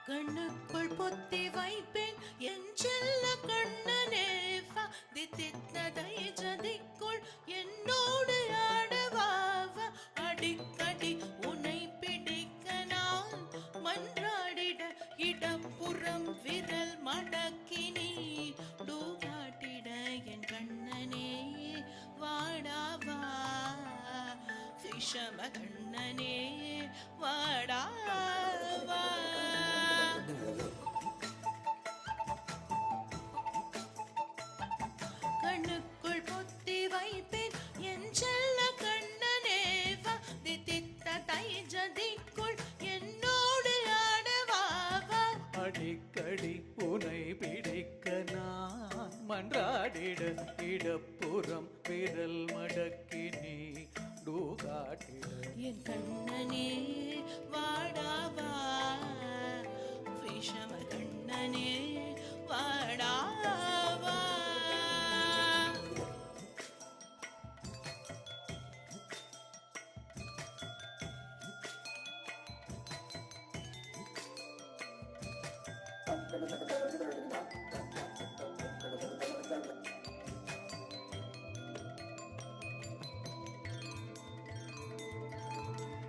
கண்ணுக்குள் பொத்தி வைப்பேன் என் செல்ல கண்ணனே தித்தித்ததை ஜதிக்குள் என்னோடு ஆடவாவ அடிக்கடி உன்னை பிடிக்க நான் மன்றாடிட இடப்புறம் விரல் மடக்கினி டூகாட்டிட என் கண்ணனே வாடாவா விஷம கண்ணனே வாடாவா கண்ணுக்குள் பொத்தி வைப்பேன் என் செல்ல கண்ணனே தித்தித்த தைஜதிக்குள் என்னோடு ஆடவாவா அடிக்கடி உனை பிடிக்க நான் மன்றாடிட இடப்புறம் விரல் மடக்கி நீ டூகாட்டிட என் கண்ணனே வாடாவா விஷம கண்ணனே வாடாவா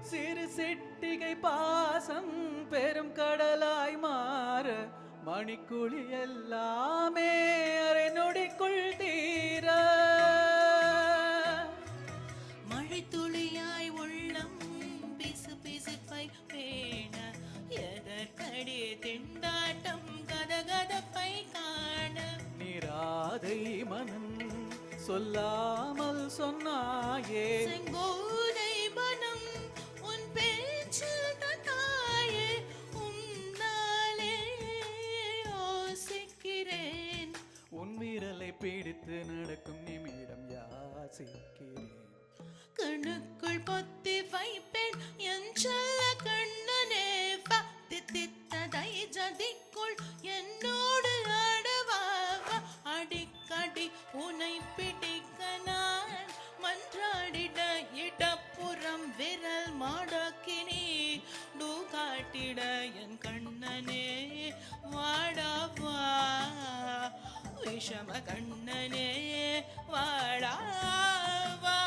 சிறு சிட்டிகை பாசம் பெரும் கடலாய் மாற மணிக்குழி எல்லாமே அரை நொடிக்குள் தீர மழை துளியாய் உள்ளம் பிசு பிசுப்பை பேண எதற்கடி திண்டாட்டம் கதகதப்பை காண நீராதை மனம் சொல்லாமல் சொன்னாயே செங்கோதை மனம் உன் பேச்சில் தந்தாயே உன்னாலே யோசிக்கிறேன் உன் விரலை பிடித்து நடக்கும் நிமிடம் யாசிக்கிறேன் கண்ணுக்குள் பொத்தி வைப்பேன் என் செல்ல கண்ணனே தித்தித்ததை ஜதிக்குள் என்னோடு ஆடவாவா அடிக்கடி உன்னை பிடிக்க நான் மன்றாடிட இடப்புறம் விரல் மடக்கினி டூகாட்டிட என் கண்ணனே வாடாவா விஷம கண்ணனே வாடாவா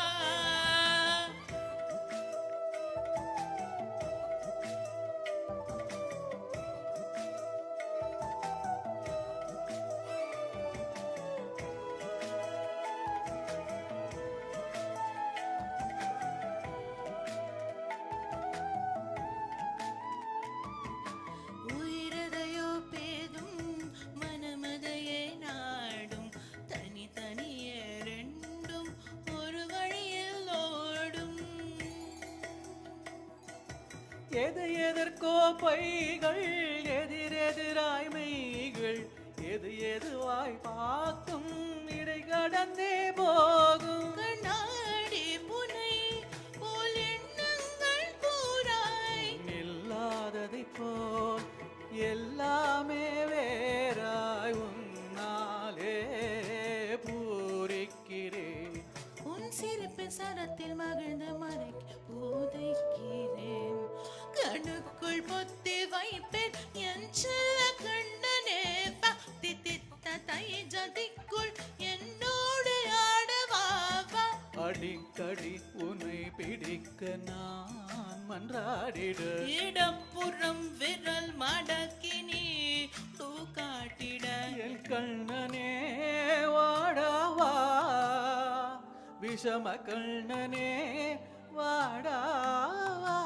உயிரதையோ பேதும் மனமதையே நாடும் தனித்தனியே ரெண்டும் ஒரு வழியில் ஓடும் எது எதற்கோ பைகள் எதிரெதிராய் மெய்கள் எது எதுவாய் பார்க்கும் இடை கடந்தே போகும் கண்ணாடி புனை போல் எண்ணங்கள் கூறாய் இல்லாததை போல் எல்லாமே வேறாய் உன்னாலே பூரிக்கிறேன் உன் சிரிப்பு சரத்தில் மகிழ்ந்து மறைக்க போதைக்கிறேன் கண்ணுக்குள் பொத்தி வைப்பேன் என் செல்ல கண்ணனே தித்தித்த தைஜதிக்குள் என்னோடு ஆடவாவா அடிக்கடி உன்னை பிடிக்க நான் மன்றாடிட இடப்புறம் விரல் மடக்கினி டூகாட்டிட என் கண்ணனே வாடாவா விஷம கண்ணனே வாடாவா